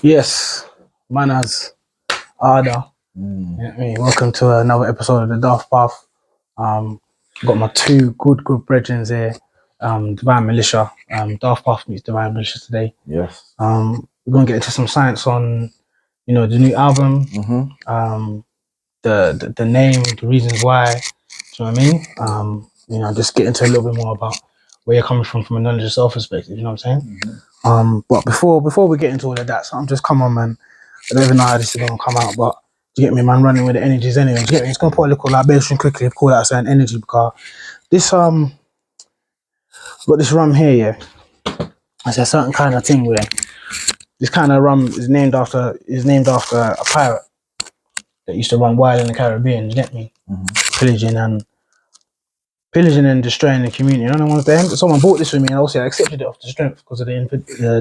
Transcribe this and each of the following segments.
Yes, manners, Ada. You know what I mean? Welcome to another episode of the DaathPath. Got my two good brethren here. Divine Militia. DaathPath meets Divine Militia today. Yes. We're gonna get into some science on, the new album. The name, the reasons why. Do you know what I mean? Just get into a little bit more about where you're coming from a knowledge of self perspective. You know what I'm saying? But before we get into all of that, something just come on, man. I don't even know how this is gonna come out, but do you get me, man? Running with the energies anyway. Do you get me? It's gonna put a little libation quickly, call that a certain energy because this got this rum here, yeah. It's a certain kind of thing where this kind of rum is named after a pirate that used to run wild in the Caribbean. Do you get me? Pillaging and destroying the community. You know what I'm saying? Someone bought this with me, and also I accepted it off the strength because of the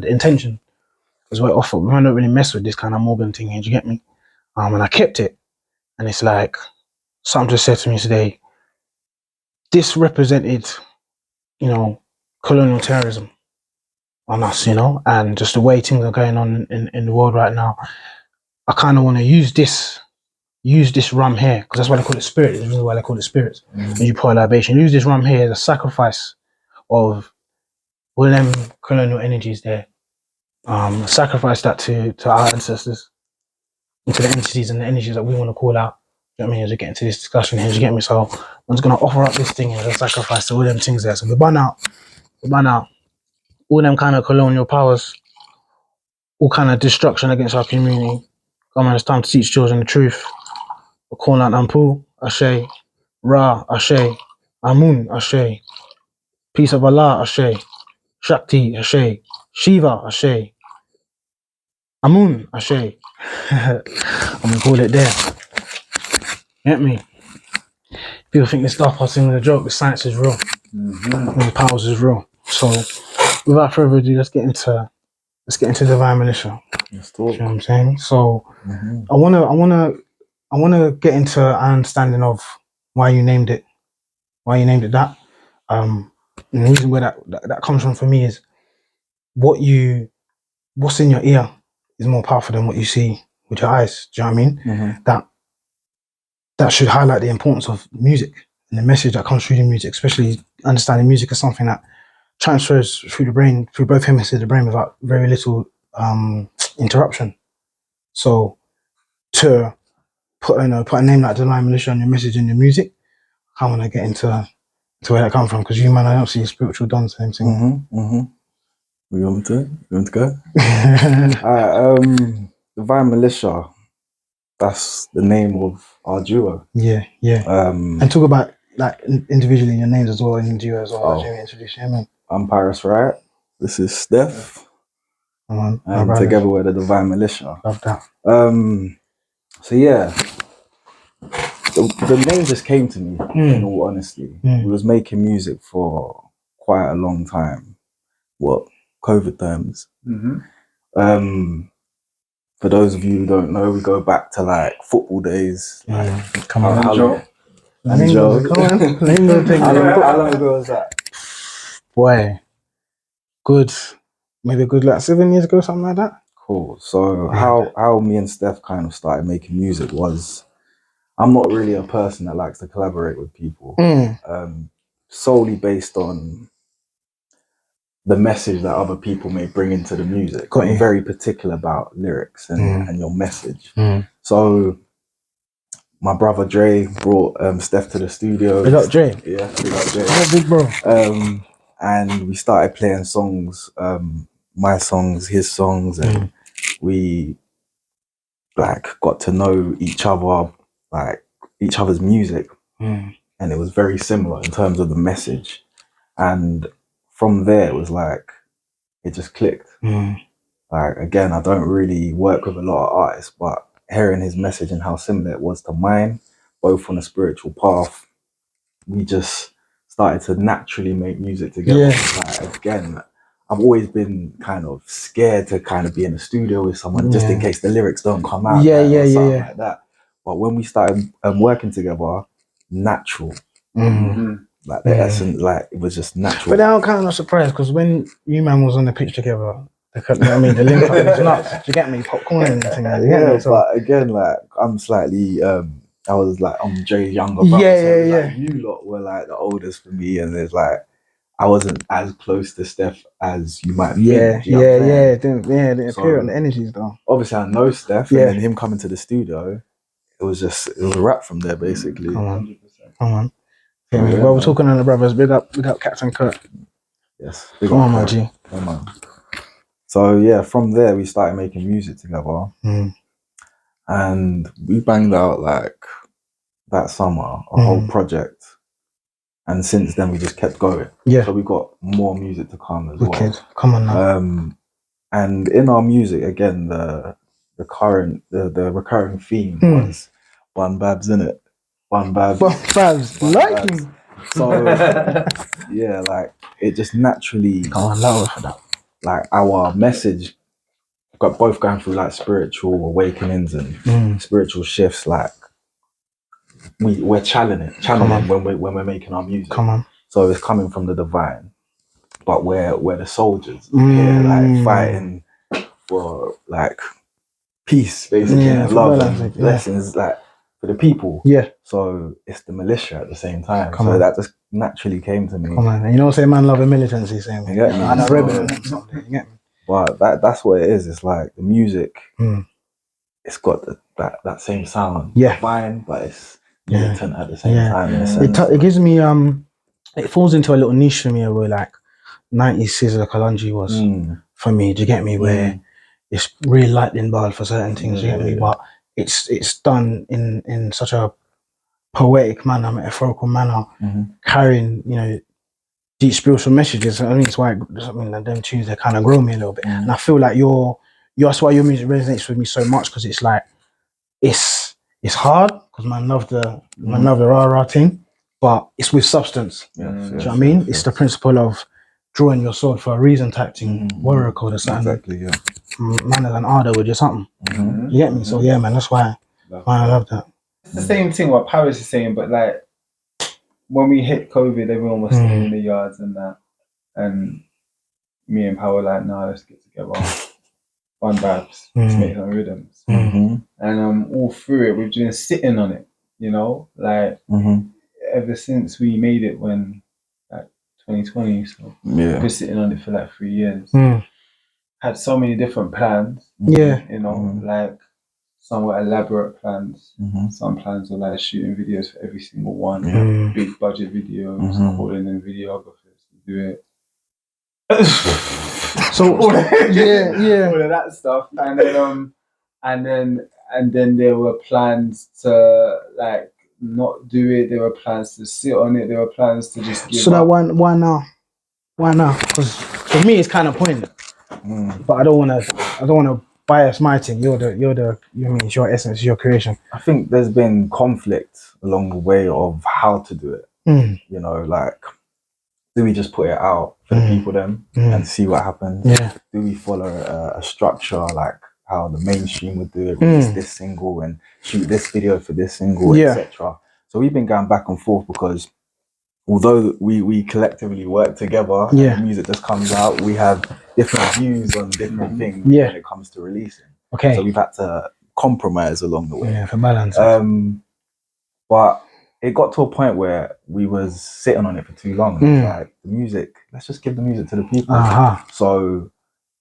intention. Because we're off. We don't really mess with this kind of Morgan thing here. Do you get me? And I kept it, and it's like something just said to me today. This represented, colonial terrorism on us, and just the way things are going on in the world right now. I kind of want to use this rum here, because that's why they call it spirit. The reason why they call it spirits. When you pour a libation, use this rum here as a sacrifice of all them colonial energies there. Sacrifice that to our ancestors, into the entities and the energies that we want to call out. You know what I mean? As we get into this discussion here, you get me? So I'm just gonna offer up this thing as a sacrifice to all them things there. So we burn out all them kind of colonial powers, all kind of destruction against our community. Come on, it's time to teach children the truth. We're calling out Ampu, Ashe, Ra, Ashe, Amun, Ashe, peace of Allah, Ashe, Shakti, Ashe, Shiva, Ashe, Amun, Ashe. I'm gonna call it there. Get me? People think this DaathPath thing is a joke. The science is real. The powers is real. So, without further ado, let's get into Divine Militia. Let's talk. You know what I'm saying? So, I wanna get into an understanding of why you named it that. And the reason where that comes from for me is what's in your ear is more powerful than what you see with your eyes. Do you know what I mean? That should highlight the importance of music and the message that comes through the music, especially understanding music as something that transfers through the brain, through both hemispheres of the brain without very little interruption. So to put a name like Divine Militia on your message in your music, I want to get into where that comes from, because you, man, I don't see a spiritual done same thing. You want to go? Divine Militia. That's the name of our duo. Yeah. And talk about like individually your names as well in the duo as well. Like, introduce you, man. I'm Paris Wright. This is Steph. And together we're the Divine Militia. Love that. So yeah, the name just came to me. In all honesty, we was making music for quite a long time. What COVID terms? For those of you who don't know, we go back to like football days. Come on, Joe. Come on. How long ago was that? Boy, maybe a good like 7 years ago, something like that. Cool. So how me and Steph kind of started making music was, I'm not really a person that likes to collaborate with people. Solely based on the message that other people may bring into the music. I'm very particular about lyrics and your message. So my brother Dre brought Steph to the studio. Big up Dre. Yeah, big up Dre. Oh, big bro. And we started playing songs, my songs, his songs, and we like got to know each other, like each other's music. And it was very similar in terms of the message. And from there, it was like, it just clicked. Like, again, I don't really work with a lot of artists, but hearing his message and how similar it was to mine, both on a spiritual path, we just started to naturally make music together. Like, again, I've always been kind of scared to kind of be in a studio with someone just in case the lyrics don't come out. Like that. But when we started working together, natural. Like the essence, like it was just natural. But I'm kind of not surprised, because when you man was on the pitch together, You know what I mean? The link up is nuts. Do you get me? Popcorn and things. You get me? So, but again, like I'm slightly, I was like I'm Jay's younger brother. Yeah, so yeah, like, you lot were like the oldest for me, and there's like I wasn't as close to Steph as you might think. yeah, do you know what I'm saying? The So, appearance and the energies though. Obviously, I know Steph, Yeah. and then him coming to the studio, it was a wrap from there, basically. Come on, come on. Oh, Yeah, yeah, well, we're man. talking on the brothers. Big up Captain Kurt. Yes. Come on, my G. Come on. So yeah, from there we started making music together, and we banged out like that summer a whole project, and since then we just kept going. Yeah. So we got more music to come as Wicked. well. Come on now. And in our music again, the recurring theme was Bun Babs, innit? Bun Babs. Like me. So yeah, like it just naturally. Come on, love for that. Like our message got both going through like spiritual awakenings and spiritual shifts. Like we're channeling when we're making our music. Come on. So it's coming from the divine, but we're the soldiers here, like fighting for like peace, basically, and love and blessings, like for the people. Yeah. So it's the militia at the same time. Come on. That just naturally came to me. Come on, and you know what I'm saying? Man, love a militancy, saying you get me? HonouRebel. You get me? But that's what it is. It's like the music. It's got that same sound. Yeah. Divine, but it's militant at the same time. In a sense. It gives me it falls into a little niche for me where like 90s Sizzla Kalonji was for me. Do you get me? Where it's really lightning bolt for certain things. Do you get me? But it's done in such a poetic manner, metaphorical manner, carrying, you know, deep spiritual messages. I think it's why them tunes, they kind of grow me a little bit. And I feel like that's why your music resonates with me so much, because it's like it's hard, because man love the rah thing, but it's with substance. Do you know what I mean? It's the principle of drawing your sword for a reason type thing, warrior code or something. Exactly, yeah. Man has an ardor with you something. You get me? So yeah, man, that's why I love that. It's the same thing what Paris is saying, but like when we hit COVID, everyone was staying in the yards and that, and me and Power were like, nah, let's get together. Fun babs, let's make some rhythms. And all through it, we've been sitting on it, you know, like ever since we made it when like 2020. So we've been sitting on it for like 3 years. Had so many different plans. You know, like somewhat elaborate plans. Some plans were like shooting videos for every single one, big budget videos, calling in videographers to do it. So all of that stuff, and then there were plans to like not do it. There were plans to sit on it. There were plans to just give up. That why now? Why now? Because for me, it's kind of pointless. But I don't want to bias my thing. You mean it's your essence, your creation. I think there's been conflict along the way of how to do it. You know, like, do we just put it out for the people then and see what happens? Do we follow a structure like how the mainstream would do it, release this single and shoot this video for this single, etc. So we've been going back and forth, because although we collectively work together and the music just comes out, we have different views on different things when it comes to releasing. So we've had to compromise along the way. For balance. But it got to a point where we was sitting on it for too long. Like the music, let's just give the music to the people. So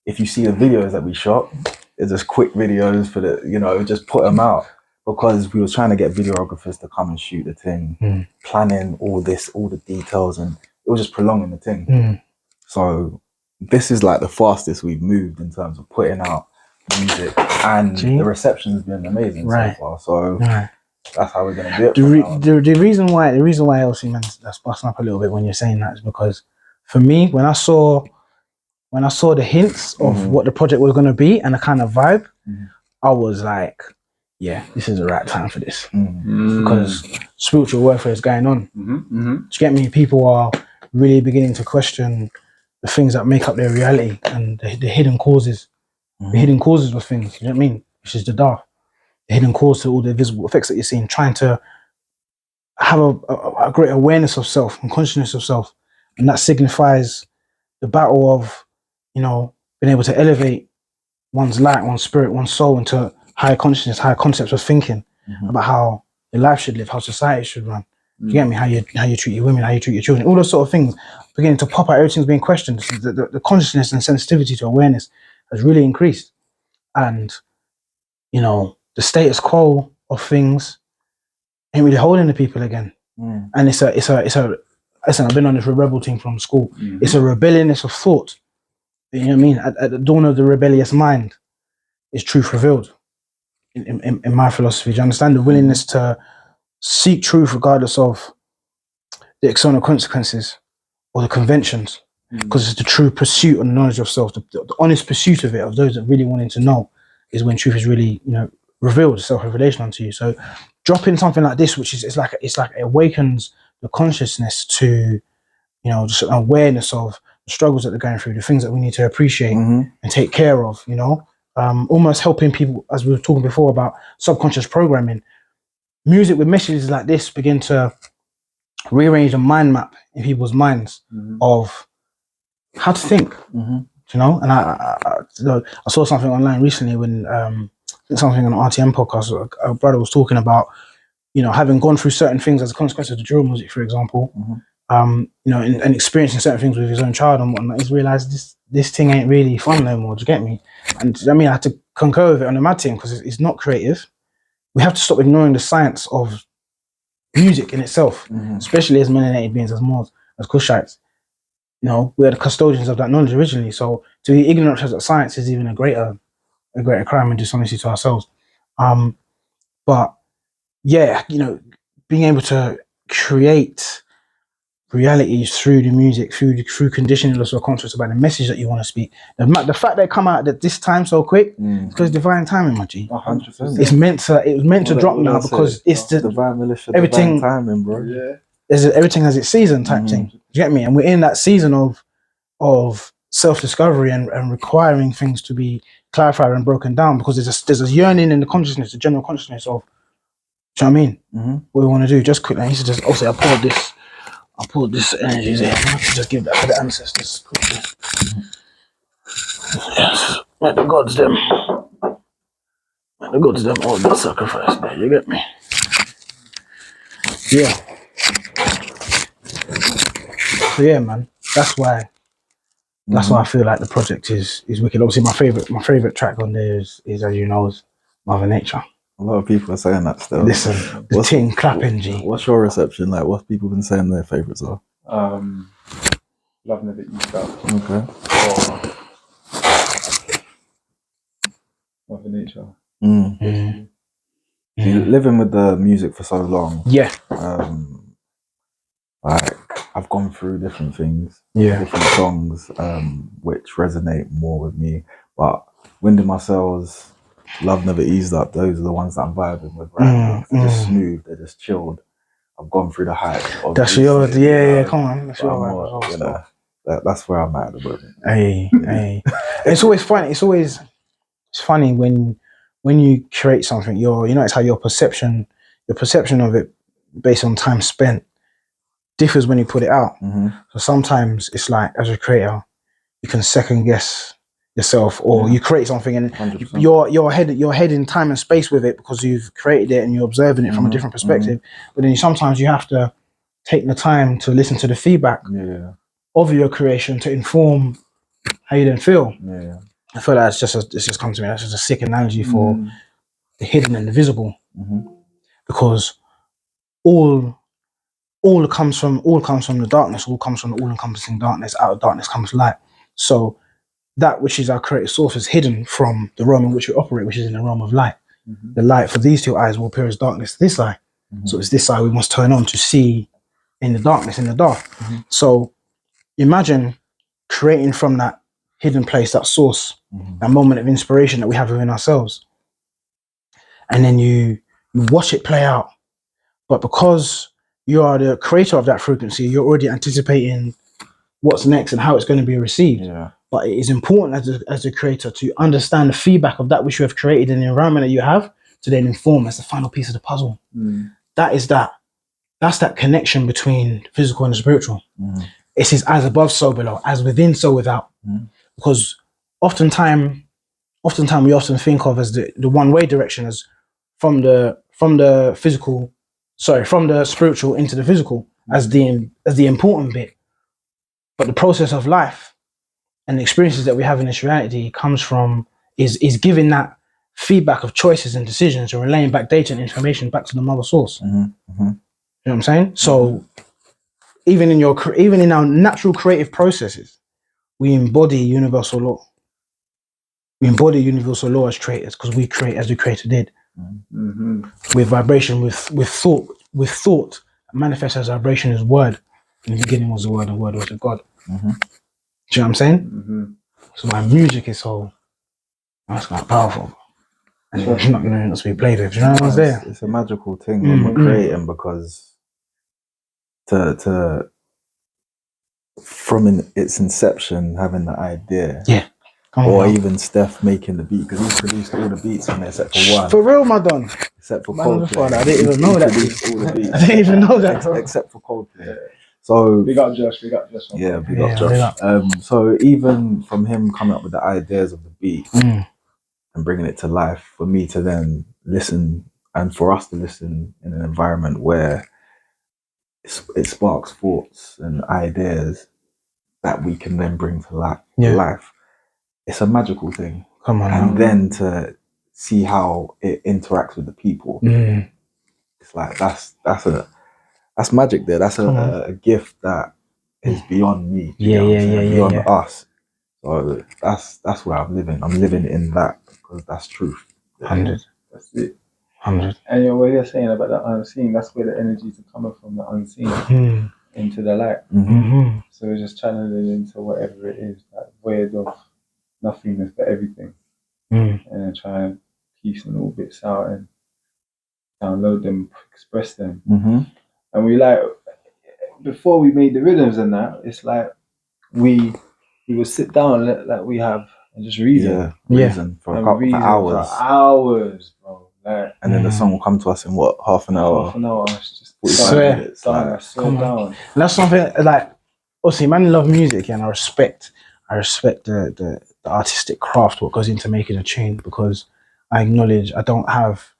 if you see the videos that we shot, it's just quick videos for the, you know, just put them out, because we were trying to get videographers to come and shoot the thing, planning all the details, and it was just prolonging the thing. So this is like the fastest we've moved in terms of putting out music, and the reception's been amazing so far. So that's how we're gonna do it. The reason why obviously, man, that's busting up a little bit when you're saying that is because for me, when I saw the hints of what the project was gonna be and the kind of vibe, I was like, yeah, this is the right time for this, because spiritual warfare is going on. Do you get me? People are really beginning to question the things that make up their reality and the hidden causes. The hidden causes of things, you know what I mean? Which is the dark. The hidden cause to all the visible effects that you're seeing, trying to have a great awareness of self and consciousness of self. And that signifies the battle of, you know, been able to elevate one's light, one's spirit, one's soul into higher consciousness, higher concepts of thinking about how your life should live, how society should run. Do you get me? How you treat your women, how you treat your children, all those sort of things beginning to pop out. Everything's being questioned. The consciousness and sensitivity to awareness has really increased, and you know the status quo of things ain't really holding the people again. And it's a. Listen, I've been on this rebel team from school. It's a rebelliousness of thought. You know what I mean? At the dawn of the rebellious mind is truth revealed. In my philosophy, do you understand the willingness to seek truth regardless of the external consequences or the conventions, because it's the true pursuit and knowledge of self, the honest pursuit of it, of those that really wanting to know, is when truth is really, you know, revealed, self-revelation unto you. So dropping something like this, which is it's like it awakens the consciousness to, you know, just an awareness of the struggles that they're going through, the things that we need to appreciate and take care of, you know, almost helping people, as we were talking before about subconscious programming. Music with messages like this begin to rearrange the mind map in people's minds of how to think, you know. And I saw something online recently when something on an RTM podcast. A brother was talking about, you know, having gone through certain things as a consequence of the drill music, for example, you know, and experiencing certain things with his own child and whatnot. He's realized this thing ain't really fun no more. Do you get me? And I mean, I had to concur with it on the mad thing, because it's not creative. We have to stop ignoring the science of music in itself, especially as melanated beings, as Moors, as Kushites. You know, we're the custodians of that knowledge originally. So to be ignorant of science is even a greater crime and dishonesty to ourselves. But yeah, you know, being able to create realities through the music, through conditioning the subconscious about the message that you want to speak. The fact they come out at this time so quick, it's because divine timing, my G. 100%. It was meant to drop now because it's the Divine Militia, everything, divine timing, bro. Yeah. Everything has its season type thing. Do you get me? And we're in that season of self-discovery and requiring things to be clarified and broken down, because there's a yearning in the consciousness, the general consciousness of, do you know what I mean? What we want to do. Just quickly, I used to just also I pulled this energy there. I to just give that to the ancestors. Yes. Let the gods them all that sacrifice there, you get me? Yeah. So yeah, man. That's why I feel like the project is wicked. Obviously my favourite track on there is as you know, is Mother Nature. A lot of people are saying that still. Listen, the ting clapping, G. What's your reception like? What's people been saying their favourites are? Love Never East Up. Okay. Mother Nature. Living with the music for so long. Yeah. Like I've gone through different things, different songs, which resonate more with me. But Wind in My Sails, Love Never Eased Up, those are the ones that I'm vibing with right now. They're just smooth, they're just chilled. I've gone through the hype. That's yours, yeah, come on. That's your vibe, you know, that's where I'm at the moment. Hey. It's always funny. It's funny when you create something, it's how your perception of it based on time spent differs when you put it out. So sometimes it's like, as a creator, you can second guess yourself, or you create something and 100%. you're head in time and space with it because you've created it and you're observing it from a different perspective. But then sometimes you have to take the time to listen to the feedback of your creation to inform how you then feel. I feel like it's just come to me. That's just a sick analogy for the hidden and the visible, because all comes from the darkness. All comes from the all-encompassing darkness. Out of darkness comes light. So that which is our creative source is hidden from the realm in which we operate, which is in the realm of light. The light for these two eyes will appear as darkness to this eye. So it's this eye we must turn on to see in the darkness, in the dark. So imagine creating from that hidden place, that source, that moment of inspiration that we have within ourselves. And then you watch it play out. But because you are the creator of that frequency, you're already anticipating what's next and how it's going to be received. But it is important as a creator to understand the feedback of that which you have created in the environment that you have, to then inform as the final piece of the puzzle. That's that connection between the physical and the spiritual. It is as above, so below, as within, so without. Because oftentimes we often think of as the one-way direction as from the spiritual into the physical as the important bit. But the process of life and the experiences that we have in this reality comes from is giving that feedback of choices and decisions and relaying back data and information back to the mother source. You know what I'm saying? So even in our natural creative processes, we embody universal law. We embody universal law as creators because we create as the creator did. With vibration, with thought, manifest as vibration is word. In the beginning was the word, and the word was the God. Do you know what I'm saying? So my music is that's quite powerful. And it's not going to be played with. Do you know what I'm saying? It's a magical thing when we're creating, because from its inception, having the idea. Yeah. Or even Steph making the beat, because he's produced all the beats on there except for one. For real, Madon. Except for Coldplay. I didn't even know that. All the beats. I didn't even know that. Except for Coldplay. Yeah. So big up Josh. Yeah, big up Josh. So even from him coming up with the ideas of the beat and bringing it to life, for me to then listen and for us to listen in an environment where it sparks thoughts and ideas that we can then bring to life. It's a magical thing. Come on. And then to see how it interacts with the people. It's like that's magic there. That's a gift that is beyond me. Beyond us. So that's where I'm living. I'm living in that because that's truth. 100. That's it. 100. And what you're saying about the unseen, that's where the energies are coming from, the unseen into the light. So we're just channeling into whatever it is, that void of nothingness but everything. And then try and piece and all bits out and download them, express them. And we before we made the rhythms and that, it's like we would sit down like we have and just reason. For hours. For hours, bro. And then the song will come to us in what, half an hour? Half an hour. It's just down. And that's something like, obviously, man, love music, and I respect the artistic craft, what goes into making a tune, because I acknowledge I don't have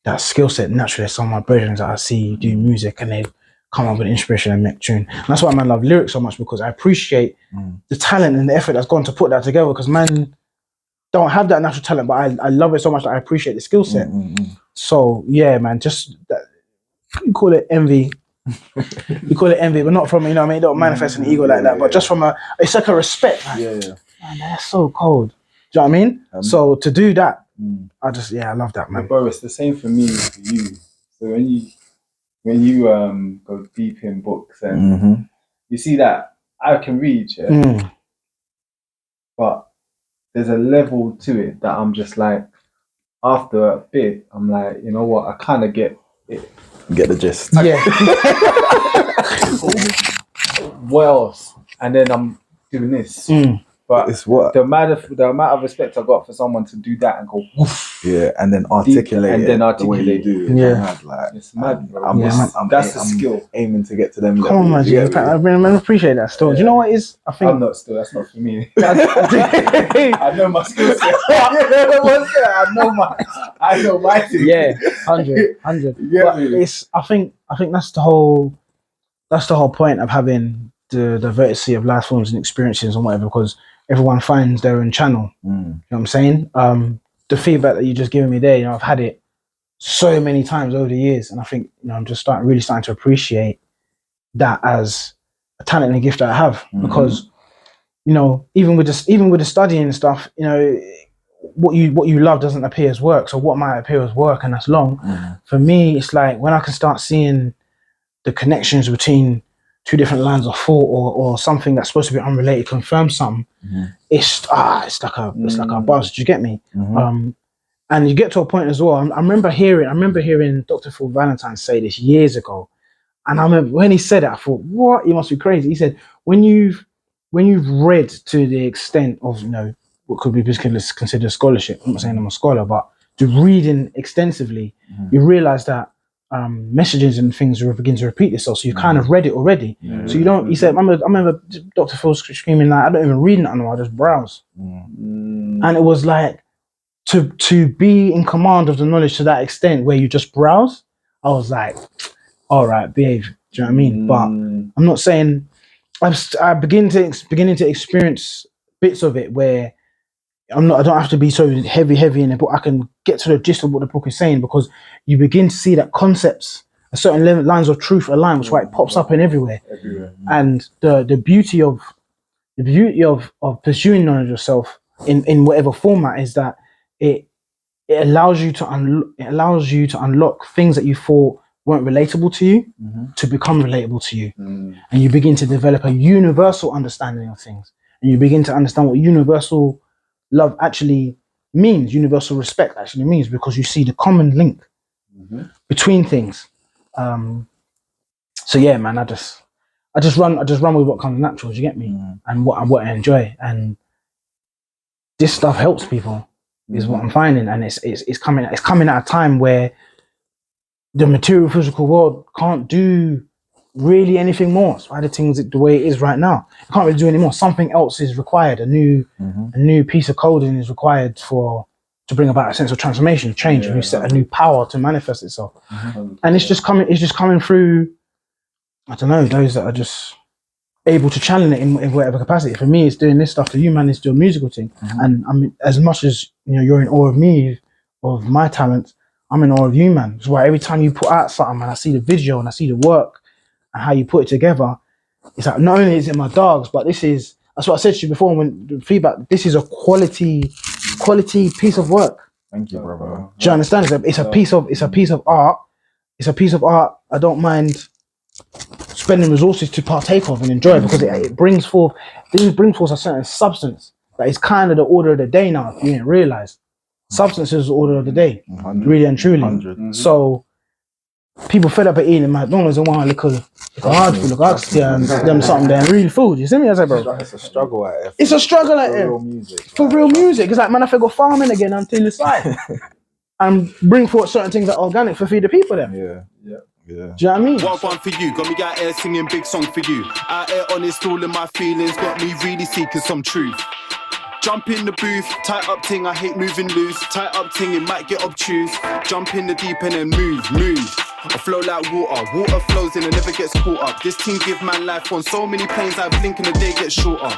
that skill set naturally. Some of my brethren that I see do music and they come up with inspiration and make tune. And that's why I love lyrics so much, because I appreciate the talent and the effort that's gone to put that together, because man don't have that natural talent, but I love it so much that I appreciate the skill set. So yeah, man, just that, you call it envy. You call it envy, but not from, you know what I mean? Don't manifest an ego like that, but just from it's like a respect. Man, that's so cold. Do you know what I mean? So to do that, I love that, man. Bro, it's the same for me as for you. So when you go deep in books and you see that I can read, but there's a level to it that I'm just like, after a bit, I'm like, you know what? I kind of get it. Get the gist. Yeah. What else? And then I'm doing this. But it's what the amount of respect I got for someone to do that and go woof. And then articulate the way they do it. It's mad, bro. That's a skill. Aiming to get to them. Come on, man. I appreciate that still. Do you know what it is? I think I'm not still. That's not for me. I know my skill set. I know my thing. Yeah, 100. But it's. I think that's the whole point of having the diversity of life forms and experiences and whatever, because everyone finds their own channel. You know what I'm saying? The feedback that you just given me there, I've had it so many times over the years, and I think I'm just really starting to appreciate that as a talent and a gift that I have, because even with the studying and stuff, what you love doesn't appear as work. So what might appear as work, and that's long. For me, it's like when I can start seeing the connections between two different lines of thought, or something that's supposed to be unrelated confirm something. It's like a buzz. Do you get me? And you get to a point as well. I remember hearing Dr. Phil Valentine say this years ago, and I remember when he said it, I thought, what? You must be crazy. He said, when you've read to the extent of what could be considered scholarship. I'm not saying I'm a scholar, but to reading extensively, you realize that messages and things will begin to repeat itself. So you kind of read it already. So you don't. He said, I remember Dr. Phil screaming like, I don't even read nothing, I just browse. And it was like to be in command of the knowledge to that extent where you just browse. I was like, all right, behave. Do you know what I mean? But I'm not saying. I beginning to experience bits of it where I don't have to be so heavy in it, but I can get to the gist of what the book is saying, because you begin to see that concepts, a certain lines of truth align, which is why it pops up in everywhere. And the beauty of pursuing knowledge yourself in whatever format is that it allows you to unlock things that you thought weren't relatable to you to become relatable to you, and you begin to develop a universal understanding of things, and you begin to understand what universal love actually means, universal respect actually means, because you see the common link between things. So yeah, man, I just run with what comes natural. Do you get me? And what I enjoy, and this stuff helps people. Is what I'm finding, and it's coming at a time where the material physical world can't do really anything more. That's why the way it is right now, it can't really do any more. Something else is required. A new piece of coding is required to bring about a sense of transformation, change, a new power to manifest itself. And it's just coming through, I don't know, those that are just able to channel it in whatever capacity. For me, it's doing this stuff. For you, man, it's doing a musical thing. And I mean, as much as you're in awe of me, of my talent, I'm in awe of you, man. That's why every time you put out something, and I see the video and I see the work and how you put it together, it's like not only is it my dogs, but that's what I said to you before when the feedback. This is a quality piece of work. Thank you, brother. Do you understand? It's a piece of art. It's a piece of art. I don't mind spending resources to partake of and enjoy, because it brings forth a certain substance that is kind of the order of the day now. If you didn't realize, substance is the order of the day, really and truly. 100. So people fed up at eating McDonald's and want to look hard food, look and them something there, real food. You see me? I say, bro, It's a struggle out there. It's a struggle out there real music. for real music. It's like, man, I have to go farming again until the side and bring forth certain things that are organic for feed the people there. Yeah. Do you know what I mean? One for you, got me out here singing big song for you. Out here honest, all of my feelings, got me really seeking some truth. Jump in the booth, tight up ting, I hate moving loose. Tight up ting, it might get obtuse. Jump in the deep end and move. I flow like water flows in and never gets caught up. This ting give man life on so many planes, I blink and the day gets shorter.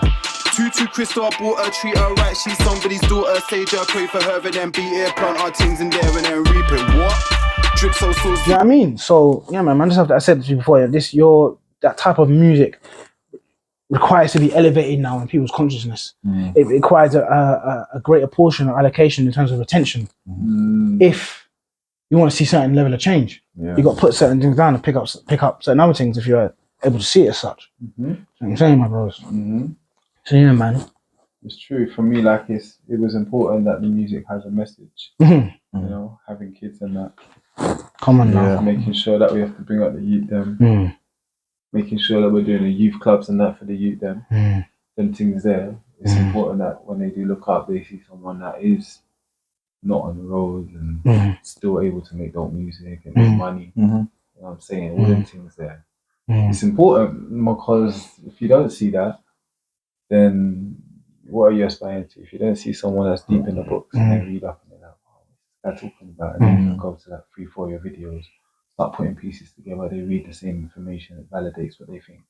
Tutu Crystal, I bought her, treat her right, she's somebody's daughter. Sage her, pray for her, and then beat it, plant our things in there and then reap it. What? Drip so saucy. Do you know what I mean? So yeah, man, I said to you before, that type of music requires to be elevated now in people's consciousness. It requires a greater portion of allocation in terms of attention. If you want to see certain level of change, you got to put certain things down and pick up certain other things if you're able to see it as such. You know what I'm saying, my bros? So yeah, man. It's true for me. Like it was important that the music has a message. You know, having kids and that. Come on now. Making sure that we have to bring up the youth them. Making sure that we're doing the youth clubs and that for the youth them. Them things there. It's important that when they do look up, they see someone that is not on the road and still able to make dope music and make money. You know what I'm saying? All them things there. It's important because if you don't see that, then what are you aspiring to? If you don't see someone that's deep in the books and they read up and they're like, wow, what's that talking about? And then you go to that 3-4 year videos, start putting pieces together, they read the same information, it validates what they think.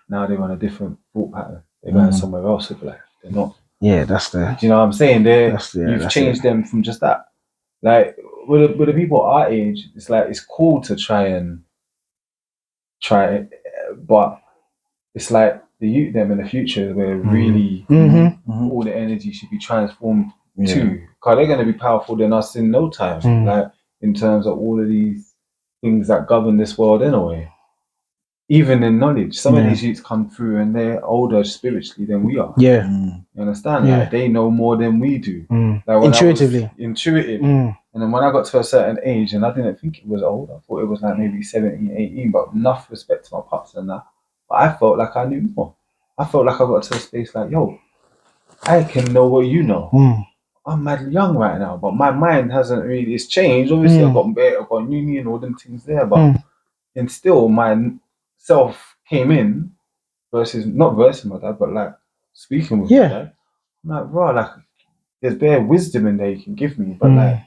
Now they're on a different thought pattern. They're going somewhere else with life. They're not. Yeah, that's the. Do you know what I'm saying? You've changed them from just that. Like with the people our age, it's like it's cool to try it, but it's like the youth them in the future where really all the energy should be transformed to, because they're going to be powerful than us in no time. Like in terms of all of these things that govern this world anyway. Even in knowledge, some of these youths come through and they're older spiritually than we are. Yeah. You understand? Like they know more than we do. Like Intuitively. Intuitive. And then when I got to a certain age, and I didn't think it was old, I thought it was like maybe 17, 18, but enough respect to my pops and that. But I felt like I knew more. I felt like I got to a space like, yo, I can know what you know. I'm mad young right now, but my mind hasn't really. It's changed. Obviously, I've got uni and all them things there, but and still, my self came in not versing my dad, but like speaking with my dad. I'm like, bro, like there's bare wisdom in there you can give me, but like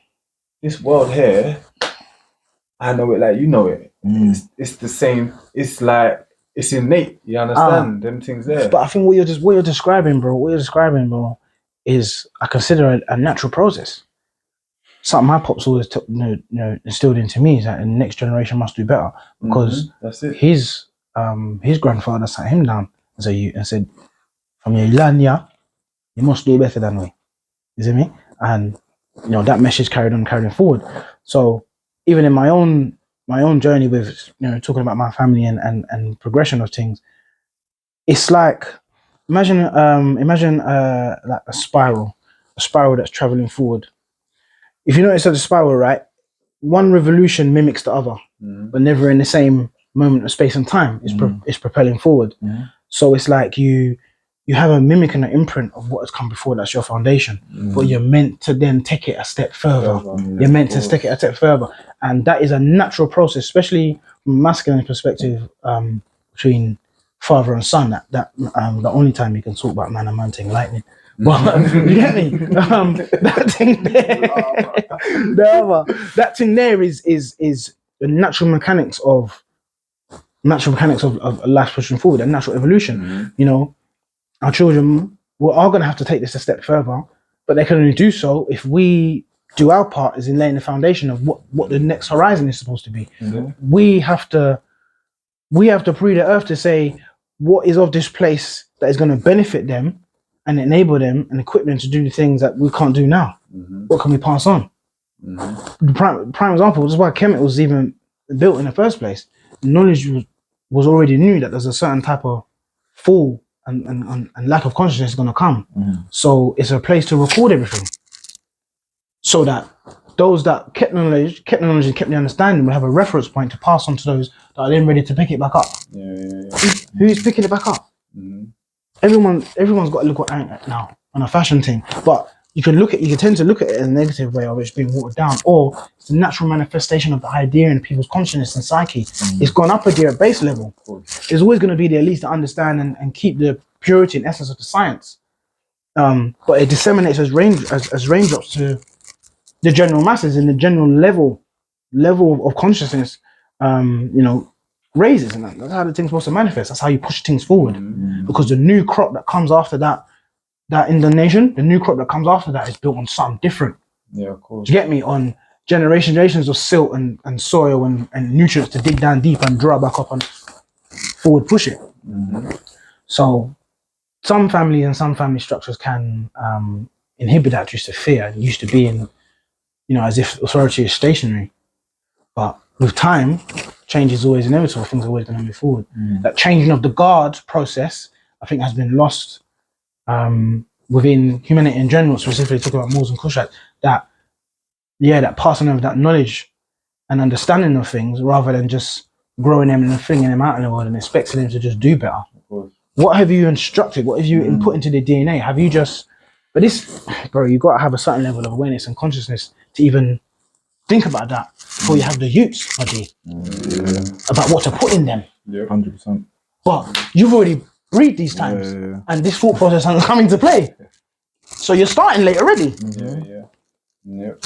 this world here, I know it like you know it. It's the same. It's like it's innate. You understand them things there. But I think what you're describing, bro, is I consider a natural process. Something my pops always instilled into me is that the next generation must do better, because that's it. His grandfather sat him down and said, from your land, you must do better than we. You see me? And that message carried forward. So even in my own journey with talking about my family and progression of things, it's like imagine like a spiral that's traveling forward. If you notice that the spiral, right, one revolution mimics the other, but never in the same moment of space and time. It's propelling forward. So it's like you have a mimic and an imprint of what has come before. That's your foundation, but you're meant to then take it a step further. You're meant to take it a step further, and that is a natural process, especially from a masculine perspective, between father and son. That the only time you can talk about man and man thing lightning. But you get me? That thing there, that thing there is the natural mechanics of life pushing forward, and natural evolution. Our children are going to have to take this a step further, but they can only do so if we do our part, is in laying the foundation of what the next horizon is supposed to be. We have to pre the earth to say what is of this place that is going to benefit them and enable them and equip them to do the things that we can't do now. What can we pass on? The prime example, this is why Kemet was even built in the first place. Knowledge was already knew that there's a certain type of fall and lack of consciousness is going to come. So it's a place to record everything, so that those that kept the knowledge and kept the understanding will have a reference point to pass on to those that are then ready to pick it back up. Who's picking it back up? Everyone's got a look at now on a fashion thing, but you can tend to look at it in a negative way of it's being watered down, or it's a natural manifestation of the idea in people's consciousness and psyche. It's gone up a gear at base level. There's always going to be the elites that understand and keep the purity and essence of the science, but it disseminates as raindrops to the general masses, and the general level of consciousness raises, and that's how the thing's supposed to manifest. That's how you push things forward, because the new crop that comes after that in the nation, the new crop that comes after that is built on something different. Yeah, of course. Do you get me? On generations of silt and soil and nutrients to dig down deep and draw back up and forward push it. So some family and some family structures can inhibit that just to fear, and used to being, as if authority is stationary. But with time, change is always inevitable. Things are always going to move forward. That changing of the guard process, I think, has been lost within humanity in general, specifically talking about Moors and Kushites, that passing of that knowledge and understanding of things, rather than just growing them and flinging them out in the world and expecting them to just do better. What have you instructed? What have you input into the DNA? Have you just... But this, bro, you've got to have a certain level of awareness and consciousness to even think about that before you have the youths, buddy, about what to put in them. 100%. But you've already breathed these times, and this thought process hasn't come into play. So you're starting late already.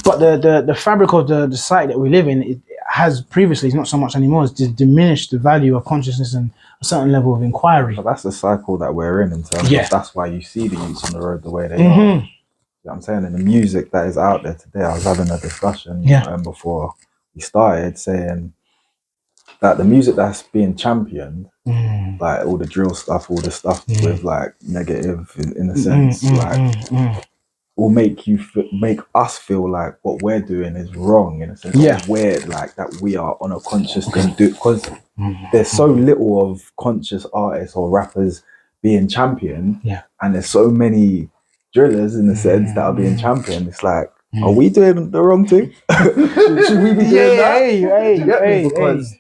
But the fabric of the society that we live in, it has previously, it's not so much anymore, it's diminished the value of consciousness and a certain level of inquiry. But that's the cycle that we're in terms of, that's why you see the youths on the road the way they are. You know what I'm saying? And the music that is out there today, I was having a discussion before we started, saying that the music that's being championed, like all the drill stuff, all the stuff with like negative in a sense, will make us feel like what we're doing is wrong in a sense. Weird, like that we are on a conscious thing, because there's so little of conscious artists or rappers being championed, and there's so many drillers in a sense that are being championed. It's like, are we doing the wrong thing? should we be doing that? Because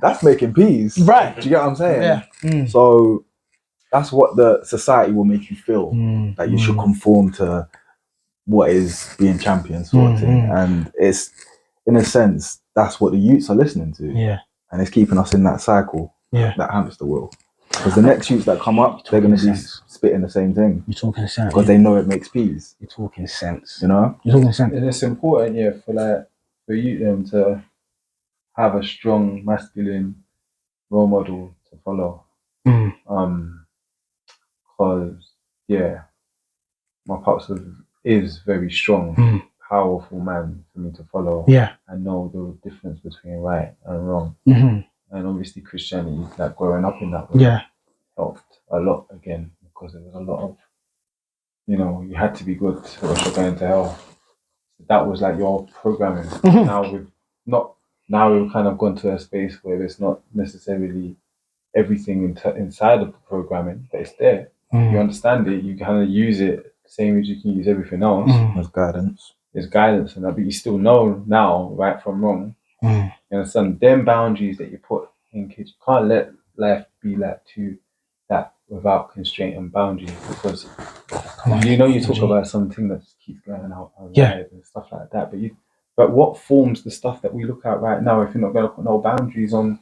that's making peace, right? Do you get what I'm saying? So that's what the society will make you feel, that you should conform to what is being champion sort of thing. And it's, in a sense, that's what the youths are listening to. Yeah. And it's keeping us in that cycle, that hamster wheel. Because the next youths that come up, they're going to be spitting the same thing. You're talking sense. Because they know it makes peace. You're talking sense. You know? You're talking sense. And it's important, for you to have a strong masculine role model to follow. Because my pops is very strong, powerful man for me to follow. Yeah. And know the difference between right and wrong. And obviously Christianity, like growing up in that way, helped a lot again, because there was a lot of, you had to be good or else you're going to hell. That was like your programming. Now we've kind of gone to a space where it's not necessarily everything inside of the programming, but it's there. You understand it, you kind of use it the same as you can use everything else. There's guidance. There's guidance in that, but you still know now right from wrong. You understand? Them boundaries that you put in kids, you can't let life be like that without constraint and boundaries, because you talk about something that just keeps going out and stuff like that, but what forms the stuff that we look at right now if you're not going to put no boundaries on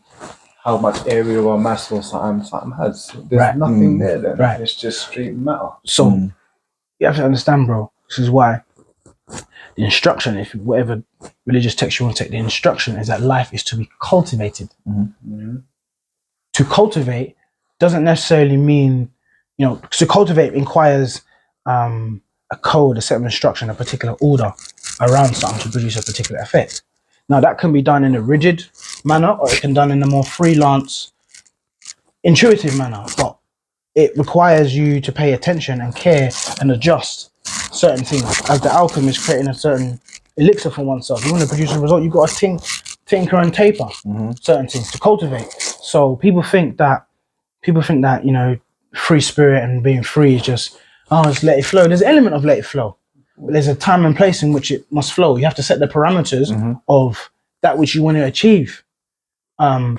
how much area or mass or something has? There's nothing there then. It's just straight matter. So you have to understand, bro, this is why the instruction, if whatever religious text you want to take, the instruction is that life is to be cultivated. To cultivate doesn't necessarily mean, to cultivate requires a code, a set of instruction, a particular order around something to produce a particular effect. Now that can be done in a rigid manner, or it can be done in a more freelance, intuitive manner, but it requires you to pay attention and care and adjust certain things. As the alchemist creating a certain elixir for oneself, you want to produce a result, you've got to tinker and taper certain things to cultivate. So people think that free spirit and being free is just just let it flow. There's an element of let it flow, but there's a time and place in which it must flow. You have to set the parameters of that which you want to achieve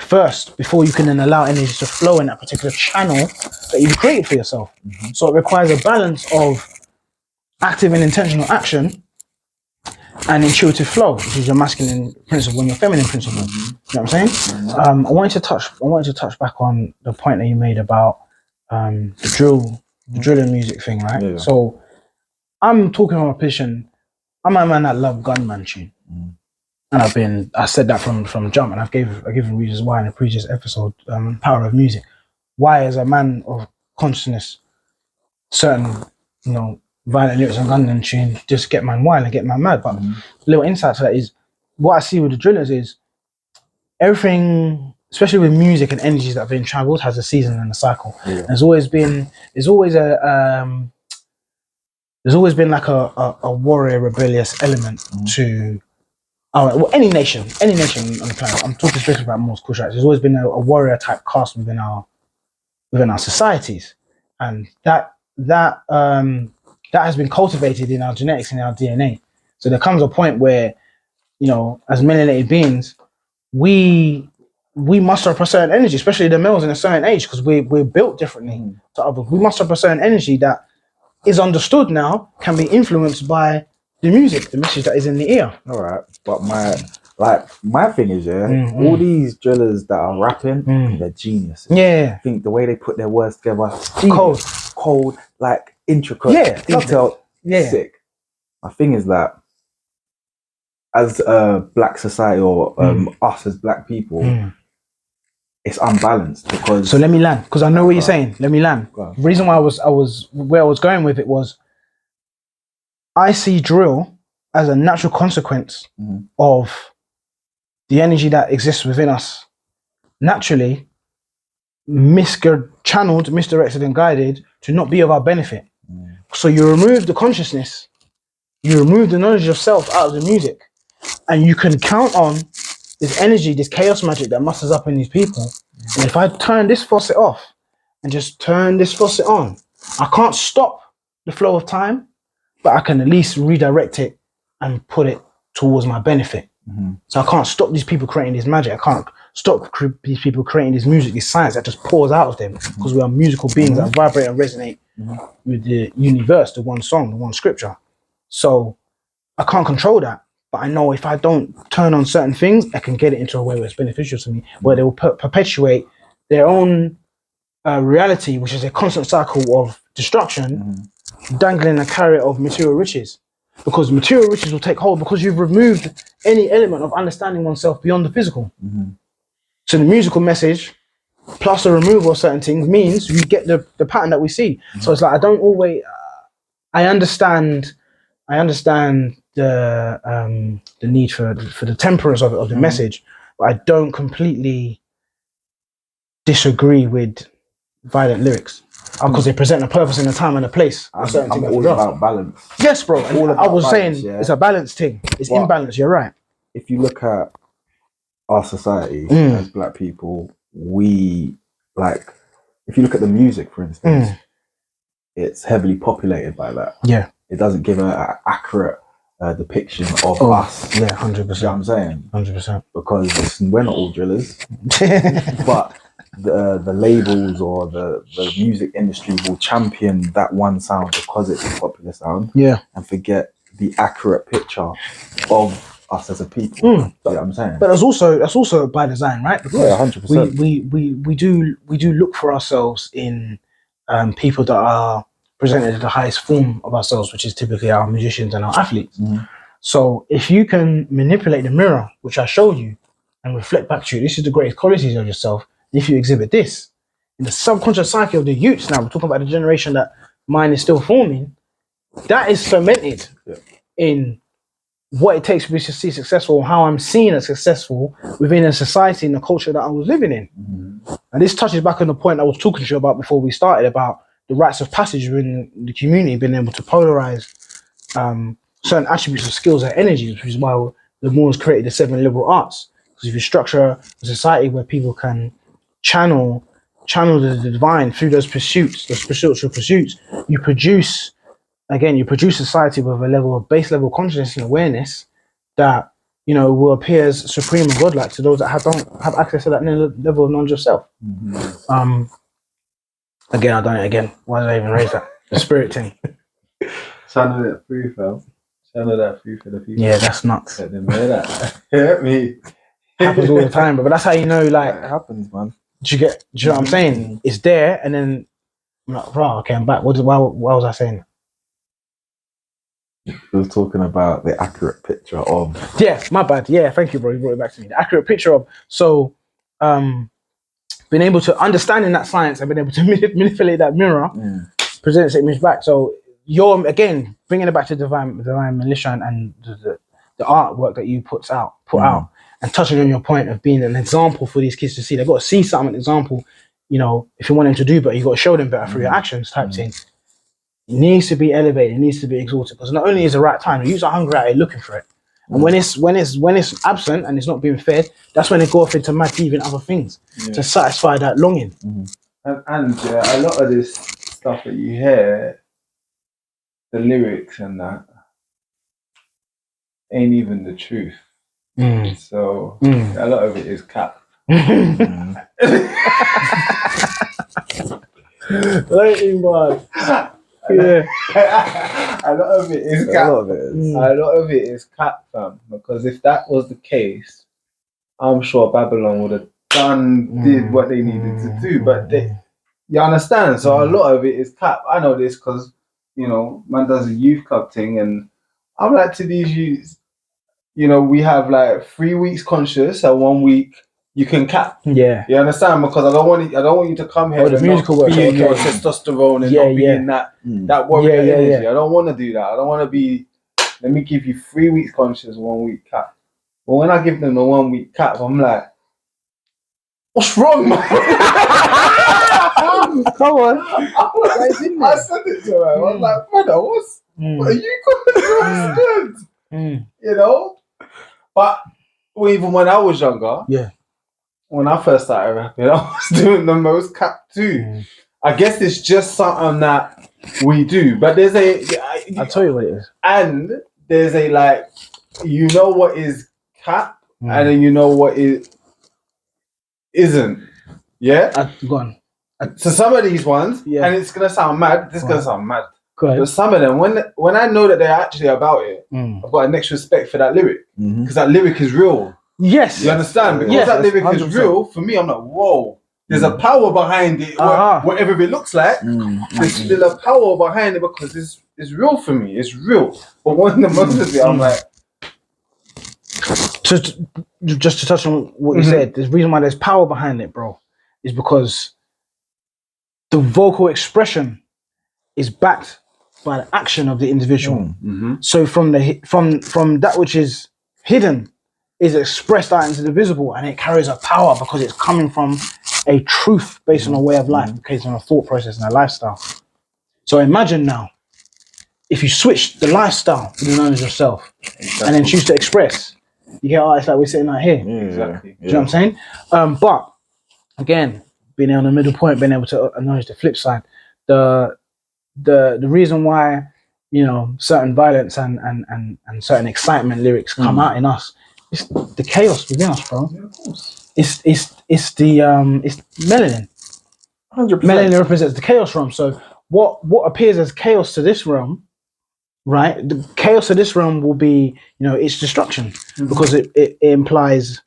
first, before you can then allow energy to flow in that particular channel that you've created for yourself. So it requires a balance of active and intentional action and intuitive flow, which is your masculine principle and your feminine principle. You know what I'm saying? I wanted to touch back on the point that you made about the drill and music thing, right? Yeah. So I'm talking from a position, I'm a man that love gunman tune. And I said that from jump, and I've given reasons why in a previous episode, Power of Music. Why, as a man of consciousness, certain, violent lyrics and gunman tune just get man wild and get man mad. But little insight to that is, what I see with the drillers is everything, especially with music and energies that have been traveled, has a season and a cycle. There's always been like a warrior rebellious element to any nation on the planet. I'm talking especially about most cultures. There's always been a warrior type cast within our societies, and that has been cultivated in our genetics, in our DNA. So there comes a point where, as melanated beings, we muster up a certain energy, especially the males in a certain age, because we're built differently to others. We muster up a certain energy that is understood now, can be influenced by the music, the message that is in the ear. All right, but my thing is, all these drillers that are rapping, they're geniuses. Yeah, I think the way they put their words together, cold, like intricate, detailed, sick. My thing is that as a black society, or us as black people, it's unbalanced, because. So let me land, because I know what you're saying. Let me land. The reason why I was where I was going with it was, I see drill as a natural consequence of the energy that exists within us, naturally channeled, misdirected and guided to not be of our benefit. So you remove the consciousness, you remove the knowledge of self out of the music, and you can count on this energy, this chaos magic that musters up in these people. And if I turn this faucet off and just turn this faucet on, I can't stop the flow of time, but I can at least redirect it and put it towards my benefit. So I can't stop these people creating this magic. I can't stop these people creating this music, this science that just pours out of them, because we are musical beings that vibrate and resonate with the universe, the one song, the one scripture. So I can't control that, but I know if I don't turn on certain things, I can get it into a way where it's beneficial to me, where they will perpetuate their own reality, which is a constant cycle of destruction, dangling a carrot of material riches. Because material riches will take hold because you've removed any element of understanding oneself beyond the physical. So the musical message plus the removal of certain things means you get the pattern that we see. So it's like I don't always. I understand the need for the temperance of the message, but I don't completely disagree with violent lyrics because they present a purpose in a time and a place. I'm all about balance. Yes, bro. All about I was balance, saying it's a balance thing. It's imbalance. You're right. If you look at our society as Black people, we like. If you look at the music, for instance, it's heavily populated by that. Yeah. It doesn't give an accurate depiction of us. Yeah, 100%. You know what I'm saying? 100%. Because we're not all drillers, but the labels or the music industry will champion that one sound because it's a popular sound. Yeah. And forget the accurate picture of us as a people. You know what I'm saying? But that's also by design, right? Because 100%. We do look for ourselves in people that are presented at the highest form of ourselves, which is typically our musicians and our athletes. So if you can manipulate the mirror, which I showed you, and reflect back to you, this is the greatest qualities of yourself. If you exhibit this in the subconscious psyche of the youths, now we're talking about the generation that mine is still forming, that is cemented in what it takes for me to see successful, how I'm seen as successful within a society and the culture that I was living in. And this touches back on the point I was talking to you about before we started about the rites of passage within the community, being able to polarize certain attributes of skills and energies, which is why the Moors created the 7 liberal arts. Because if you structure a society where people can channel the divine through those spiritual pursuits, you produce society with a level of base level consciousness and awareness that, you know, will appear as supreme and godlike to those that don't have access to that level of knowledge of self. Again, I've done it again. Why did I even raise that? The spirit thing. Channel that through, fam. Channel that through for the people. Yeah, that's nuts. Let them hear that. Hit me. Happens all the time, but that's how you know, like, It happens, man. do you know what I'm saying? It's there, and then I'm like, bro, okay, I'm back. Why was I saying? We were talking about the accurate picture of. Yeah, my bad. Yeah, thank you, bro. You brought it back to me. The accurate picture of being able to understanding that science and being able to manipulate that mirror presents image back. So you're again bringing it back to Divine Militia and the artwork that you put out, and touching on your point of being an example for these kids to see. They've got to see something, an example. You know, if you want them to do better, you got to show them better through your actions, type thing. It needs to be elevated. It needs to be exalted because not only is the right time, the youths are hungry out here looking for it. And when it's absent and it's not being fed, that's when they go off into mad thieving other things to satisfy that longing. And a lot of this stuff that you hear, the lyrics and that, ain't even the truth. So a lot of it is cap. Yeah. A lot of it is cap. A lot of it is cap, fam. Because if that was the case, I'm sure Babylon would have did what they needed to do. But you understand? So a lot of it is cap. I know this because, you know, man does a youth club thing, and I'm like to these youths, you know, we have like 3 weeks conscious and 1 week you can cap. Yeah. You understand? Because I don't want you to come here and not be in your testosterone and not be in that warrior energy. I don't want to do that. I don't want to be, let me give you 3 weeks conscious, 1 week cap. But when I give them the 1 week cap, I'm like, what's wrong, man? Come on. I said it to her. I was like, brother, what are you going to do? You know? But even when I was younger, when I first started rapping, I was doing the most cap too. I guess it's just something that we do. But there's I'll tell you what it is. And there's a like, you know what is cap, and then you know what it isn't. Yeah? Go on. So some of these ones, and it's gonna sound mad. This is gonna sound mad. Go ahead. But some of them, when I know that they're actually about it, Mm. I've got a next respect for that lyric Mhm. because that lyric is real. Yes. You understand? Because Yes, that lyric is 100%. real. For me, I'm like, whoa. There's a power behind it, whatever it looks like. There's a power behind it because it's real for me. It's real. But when the most of it, I'm like, just to touch on what you said, the reason why there's power behind it, bro, is because the vocal expression is backed by the action of the individual. So from that which is hidden is expressed out into the visible, and it carries a power because it's coming from a truth based on a way of life, based on a thought process and a lifestyle. So imagine now, if you switch the lifestyle to be known as yourself, and then choose to express, you get artists like we're sitting right here. exactly. Do you know what I'm saying? But again, being on the middle point, being able to acknowledge the flip side, the reason why, you know, certain violence and certain excitement lyrics come out in us, it's the chaos within us, bro. Yeah, of course. It's melanin. 100%. Melanin represents the chaos realm. So what appears as chaos to this realm, right? The chaos of this realm will be, you know, its destruction because it implies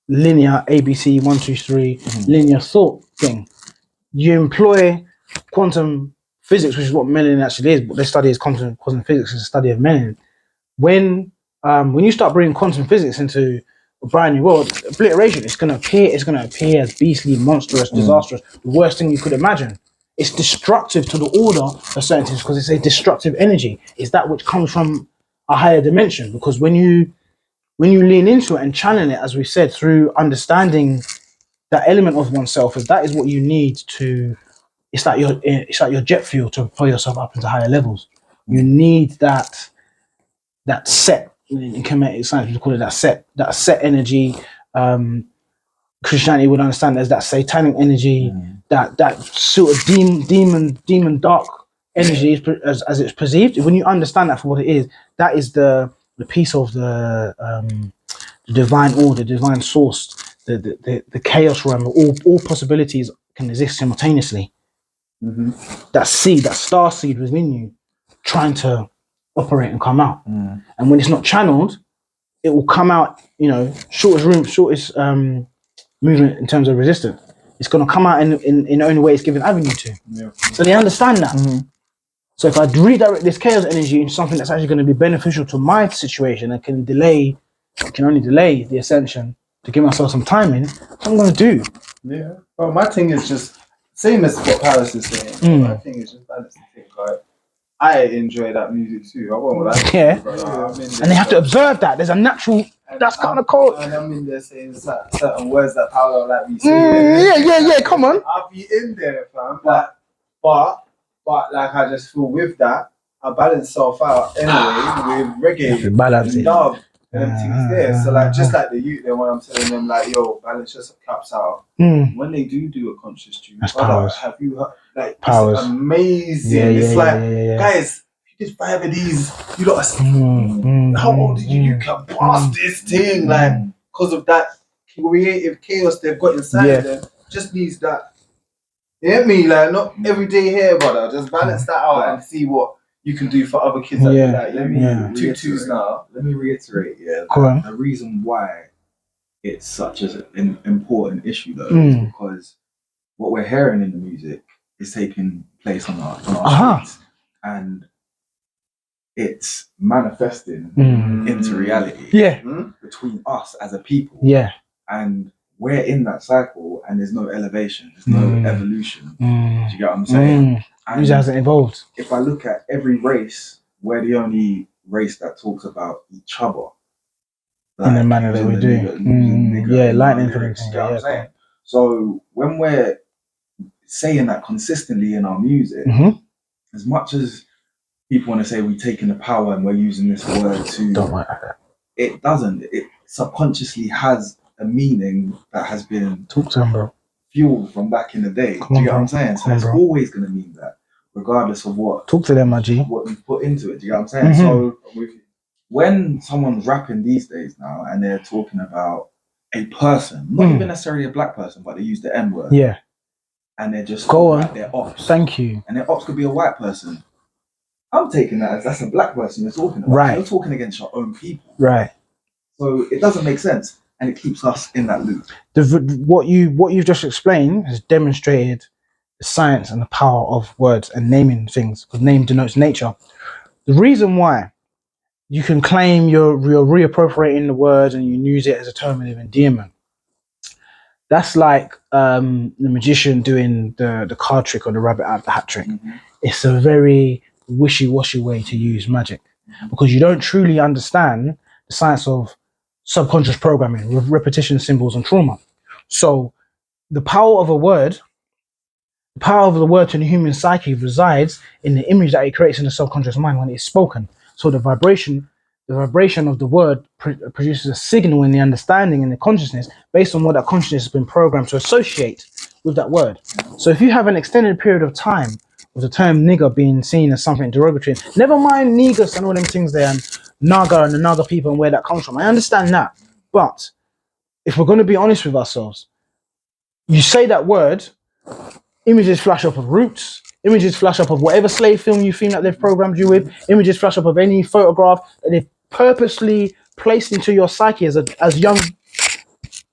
linear ABC 1 2 3 linear thought thing. You employ quantum physics, which is what melanin actually is. What they study is quantum physics, is a study of melanin. When you start bringing quantum physics into a brand new world, obliteration, it's going to appear as beastly, monstrous, disastrous, the worst thing you could imagine. It's destructive to the order of certain things because it's a destructive energy. It's that which comes from a higher dimension. Because when you lean into it and channel it, as we said, through understanding that element of oneself, that is what you need to. It's like your jet fuel to propel yourself up into higher levels. You need that set. In Kemetic science, we call it that set energy. Christianity would understand there's that satanic energy, that sort of demon dark energy as it's perceived. When you understand that for what it is, that is the piece of the divine order, divine source, the chaos realm. All possibilities can exist simultaneously. That seed, that star seed within you, trying to operate and come out. And when it's not channeled, it will come out, you know, shortest movement in terms of resistance. It's going to come out in the only way it's given avenue to. Yeah. So they understand that. So if I redirect this chaos energy into something that's actually going to be beneficial to my situation and can only delay the ascension to give myself some timing, what I'm going to do. Yeah. Well, my thing is just same as what Paris is saying. My thing is just balancing things. Like, I enjoy that music too. I won't lie. Yeah. I'm in And they have to observe that. There's a natural. That's kind of cold. And I'm in there saying certain words that Paolo like me saying. Yeah. Come on. I'll be in there, fam. But like I just feel with that, I balance self out anyway with reggae Balance and it. dub and everything's there. So like just like the youth, then when I'm telling them like, yo, balance your caps out. When they do a conscious tune, That's brother, powers. have you heard? Like Powers. it's amazing. Yeah, It's like yeah. guys, if you did 5 of these, you lot are how old are you? You can pass this thing, like because of that creative chaos they've got inside of them. Just needs that. You get me? Like not every day here, brother. Just balance that out and see what you can do for other kids that do that. Let me tutus now. Let me reiterate, the reason why it's such an important issue though is because what we're hearing in the music is taking place on our streets, and it's manifesting into reality between us as a people. Yeah. And we're in that cycle and there's no elevation, there's no evolution. Do you get what I'm saying? Music hasn't evolved. If I look at every race, we're the only race that talks about each other. Like, in the manner that we do. Lightning for lyrics, you get what I'm saying? So when we're saying that consistently in our music, as much as people want to say we're taking the power and we're using this word to... Don't like that. It doesn't. It subconsciously has a meaning that has been... Talk to him, bro. Fueled from back in the day. Do you get what I'm saying? So it's always going to mean that, regardless of what... Talk to them, my G. What you put into it. Do you get what I'm saying? So when someone's rapping these days now and they're talking about a person, not even necessarily a black person, but they use the N-word. Yeah. and they're just Go on. like they're ops. Thank you. And their ops could be a white person. I'm taking that as that's a black person you're talking about. Right. You're talking against your own people. Right. So it doesn't make sense, and it keeps us in that loop. What you've just explained has demonstrated the science and the power of words and naming things, because name denotes nature. The reason why you can claim you're reappropriating the word and you use it as a term of endearment, that's like the magician doing the card trick or the rabbit out of the hat trick. It's a very wishy-washy way to use magic, because you don't truly understand the science of subconscious programming with repetition, symbols, and trauma. So the power of a word, the power of the word to the human psyche resides in the image that it creates in the subconscious mind when it's spoken. So the vibration of the word produces a signal in the understanding and the consciousness based on what that consciousness has been programmed to associate with that word. So if you have an extended period of time with the term nigger being seen as something derogatory, never mind negus and all them things there, and naga and the naga people and where that comes from, I understand that. But if we're going to be honest with ourselves, you say that word, images flash up of roots, images flash up of whatever slave film you feel that they've programmed you with, images flash up of any photograph that they've purposely placed into your psyche as young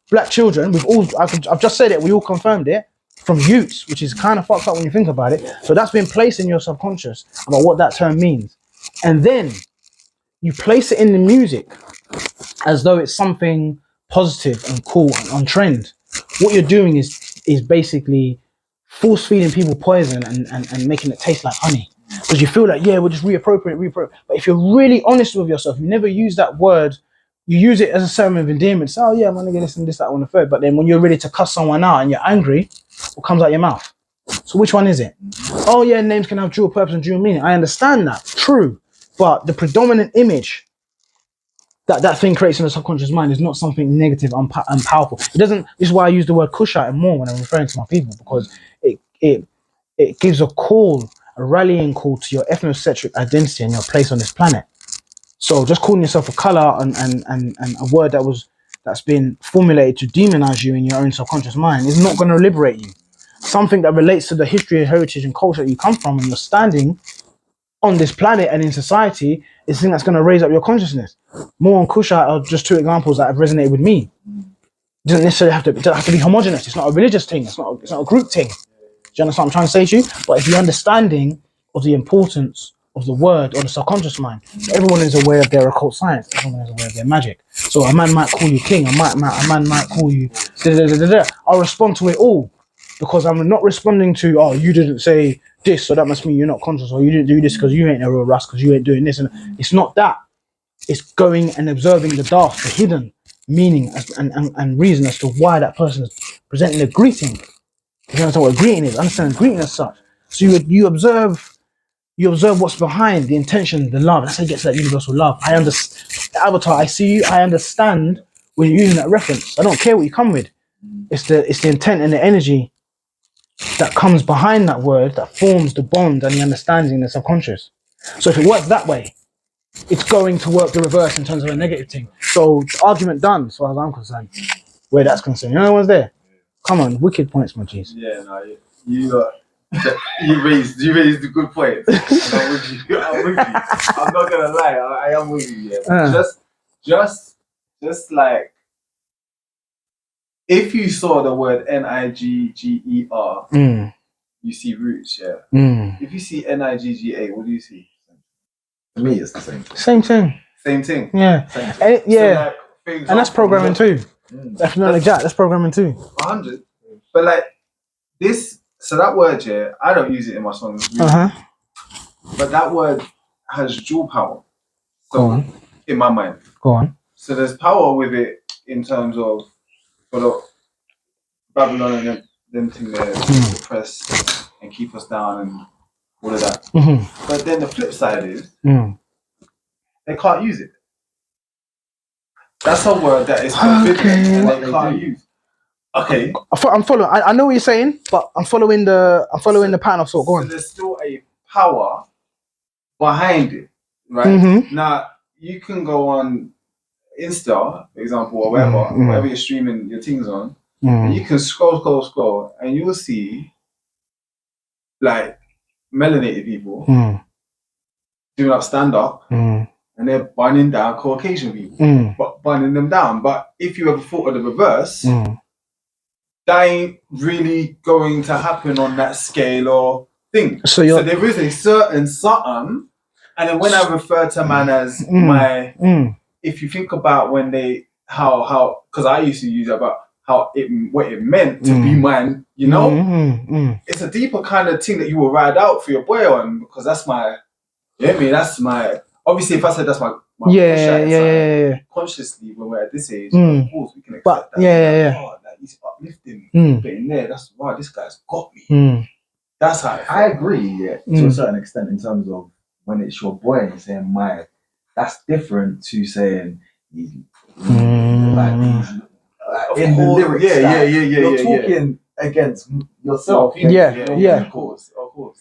black children. I've just said it, we all confirmed it, from youths, which is kind of fucked up when you think about it. So that's been placed in your subconscious about what that term means. And then you place it in the music as though it's something positive and cool and on trend. What you're doing is basically force feeding people poison and making it taste like honey. Because you feel like, yeah, we'll just reappropriate. But if you're really honest with yourself, you never use that word, you use it as a term of endearment. Say, oh yeah, I'm gonna get this and this, that, one, and the third. But then when you're ready to cuss someone out and you're angry, what comes out your mouth? So which one is it? Oh yeah, names can have dual purpose and dual meaning. I understand that, true. But the predominant image that thing creates in the subconscious mind is not something negative and powerful. It doesn't. This is why I use the word Kushite more when I'm referring to my people, because it gives a call, a rallying call to your ethnocentric identity and your place on this planet. So just calling yourself a color and a word that's been formulated to demonize you in your own subconscious mind is not going to liberate you. Something that relates to the history, heritage, and culture that you come from and your standing on this planet and in society is the thing that's going to raise up your consciousness. More and Kushite are just two examples that have resonated with me. It doesn't necessarily have to be homogenous. It's not a religious thing. It's not a group thing. Do you understand what I'm trying to say to you? But if you're understanding of the importance of the word or the subconscious mind, everyone is aware of their occult science. Everyone is aware of their magic. So a man might call you king. A man might call you da-da-da-da-da. I'll respond to it all, because I'm not responding to, oh, you didn't say this, so that must mean you're not conscious, or you didn't do this because you ain't a real Ras, because you ain't doing this. And it's not that. It's going and observing the dark, the hidden meaning and reason as to why that person is presenting a greeting. You understand what a greeting is? Understand greeting as such. So you observe what's behind the intention, the love. That's how you get to that universal love. I understand. Avatar, I see you. I understand when you're using that reference. I don't care what you come with. It's the intent and the energy that comes behind that word that forms the bond and the understanding in the subconscious. So if it works that way, it's going to work the reverse in terms of a negative thing. So argument done, as far as I'm concerned, where that's concerned. You know what's there? Come on, wicked points, my G's. Yeah, no, you raised the good points. And I'm with you. I'm not gonna lie, I am with you. Yeah, but just like if you saw the word Nigger, you see roots. Yeah. If you see Nigga, what do you see? To me, it's the same thing. Same thing. Same thing. Yeah. Same thing. Yeah. So like, And that's programming too. Definitely that's programming too. 100. But like this, so that word, yeah, I don't use it in my songs. Really. But that word has dual power. So, Go on. In my mind. Go on. So there's power with it in terms of Babylon and them thing there to oppress and keep us down and all of that. But then the flip side is they can't use it. That's a word that is forbidden and they can't use. Okay. I'm following. I know what you're saying, but I'm following the pattern of thought. Go on. So there's still a power behind it, right? Now you can go on Insta, for example, or wherever you're streaming your things on, and you can scroll, and you will see like melanated people Mm. doing up stand up, Mm. and they're bunning down Caucasian people, Mm. but bunning them down. But if you ever thought of the reverse, Mm. that ain't really going to happen on that scale or thing. So there is a certain something, and then when I refer to man as my, if you think about when they how because I used to use it about how what it meant to be man, you know, it's a deeper kind of thing that you will ride out for your boy on, because that's my, you know what I mean? That's my, obviously if I said that's my yeah. consciously when we're at this age, of course we can accept that. Yeah. Oh, like he's uplifting me, but in there, that's wow, this guy's got me. That's how I agree to a certain extent in terms of when it's your boy and saying my, that's different to saying he's like these, in the lyrics. You're talking against yourself. Of course.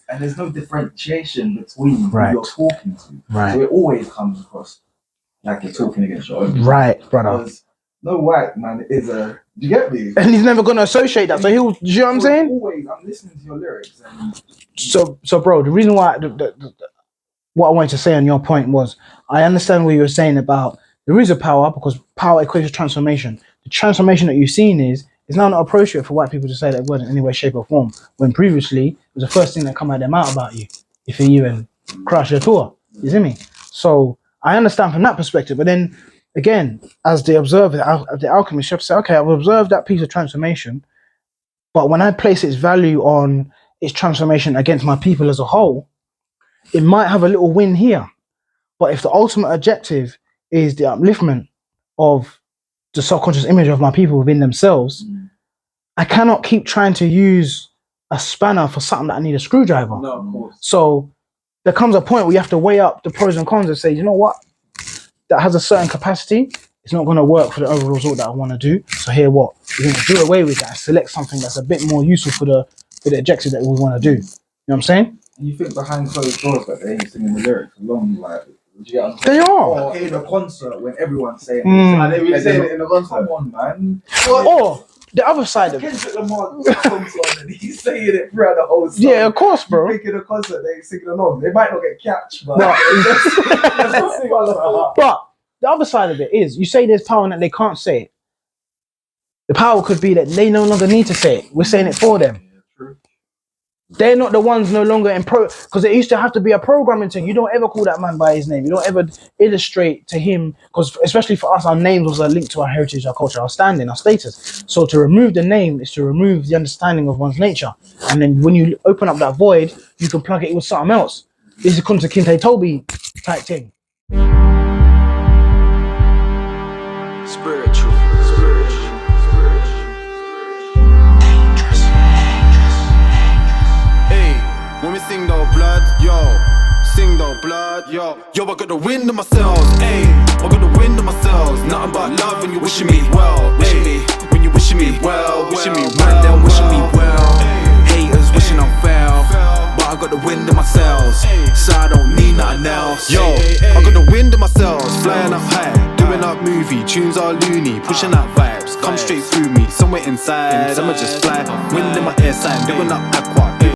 And there's no differentiation between who Right. you're talking to. Right. So it always comes across like you're talking against your own. Right, brother. Because no white man is a, do you get me? And he's never going to associate that. So he'll, do you know what I'm saying? Always, I'm listening to your lyrics. And So bro, the reason why, what I wanted to say on your point was, I understand what you were saying about there is a power, because power equates to transformation. The transformation that you've seen is now not appropriate for white people to say that word in any way, shape or form, when previously it was the first thing that come out of their mouth about you, if you even crash your tour. You see me? So I understand from that perspective, but then again, as the observer, the alchemist, you have to say, okay, I've observed that piece of transformation, but when I place its value on its transformation against my people as a whole, it might have a little win here. But if the ultimate objective is the upliftment of the subconscious image of my people within themselves, I cannot keep trying to use a spanner for something that I need a screwdriver. No, of course. So there comes a point where you have to weigh up the pros and cons and say, you know what? That has a certain capacity. It's not going to work for the overall result that I want to do. So here, what? We're going to do away with that and select something that's a bit more useful for the objective that we want to do. You know what I'm saying? And you think behind closed doors that they ain't singing the lyrics along, like, would you get on? They are. Or in a concert when everyone's saying Are they really saying it in the concert? Come on, man. Or the other side of it. Kendrick Lamar's songs on and he's saying it throughout the whole song. Yeah, of course, bro. You think in a concert they ain't singing along. They might not get catch, but But, just sing along. but the other side of it is, you say there's power and that they can't say it. The power could be that they no longer need to say it. We're saying it for them. They're not the ones no longer in because it used to have to be a programming thing. You don't ever call that man by his name. You don't ever illustrate to him, because especially for us, our names was a link to our heritage, our culture, our standing, our status. So to remove the name is to remove the understanding of one's nature. And then when you open up that void, you can plug it with something else. This is Kunta Kinte Toby type thing. Spiritual. When we sing though blood, yo, sing though blood, yo, I got the wind in my cells, ayy, I got the wind in my cells. Nothing but love when you're wishing me well, wishing me, when you're wishing me well, wishing me well, them wishing me well, haters wishing I'm fail, but I got the wind in my cells, so I don't need nothing else. Yo, I got the wind in my cells, flying up high, doing up movie, tunes are loony, pushing out vibes, come straight through me, somewhere inside, I'ma just fly, wind in my ear sign, doing up aqua.